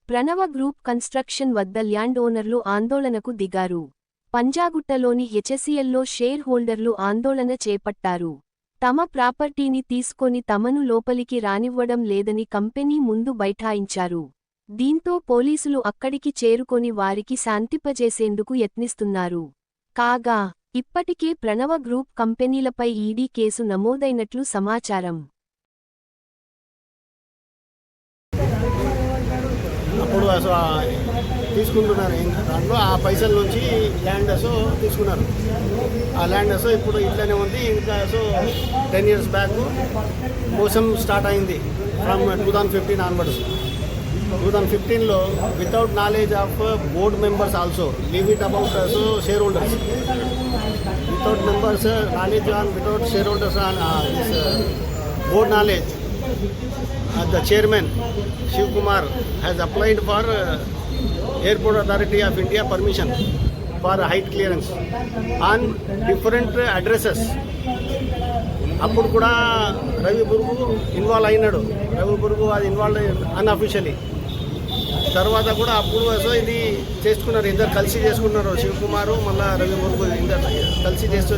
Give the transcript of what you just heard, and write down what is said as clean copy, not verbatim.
ప్రణవ group construction వద్ద land ఓనర్లు ఆందోళనకు దిగారు. పంజాగుట్టలోని హెచ్ఎస్ఈఎల్లో షేర్ హోల్డర్లు ఆందోళన చేపట్టారు. తమ ప్రాపర్టీని తీసుకొని తమను లోపలికి రానివ్వడం లేదని కంపెనీ ముందు బైఠాయించారు. దీంతో పోలీసులు అక్కడికి చేరుకొని వారికి శాంతింపజేసేందుకు యత్నిస్తున్నారు. కాగా ఇప్పటికే ప్రణవ గ్రూప్ కంపెనీలపై ఈడీ కేసు నమోదైనట్లు సమాచారం. అప్పుడు తీసుకుంటున్నారు దాంట్లో ఆ పైసల నుంచి ల్యాండ్ తీసుకున్నారు. ఆ ల్యాండ్ ఇప్పుడు ఇట్లనే ఉంది. ఇంకా 10 years బ్యాక్ మోసం స్టార్ట్ అయింది ఫ్రమ్ 2015 ఆన్వర్డ్స్. 2015లో without knowledge of board members also leave it about share holders, without members knowledge on without share holders on this board knowledge. The chairman Shiv Kumar has applied for Airport Authority of India permission for height clearance on different addresses. అప్పుడు కూడా Ravi బుర్గు involve అయినాడు. రవి బుర్గు అది involve అన్అఫీషియలీ. తర్వాత కూడా అప్పుడు ఇది చేసుకున్నారు, ఇద్దరు కలిసి చేసుకున్నారు. శివకుమారు మళ్ళీ రవి బుర్గు ఇద్దరు కలిసి చేస్తున్నారు.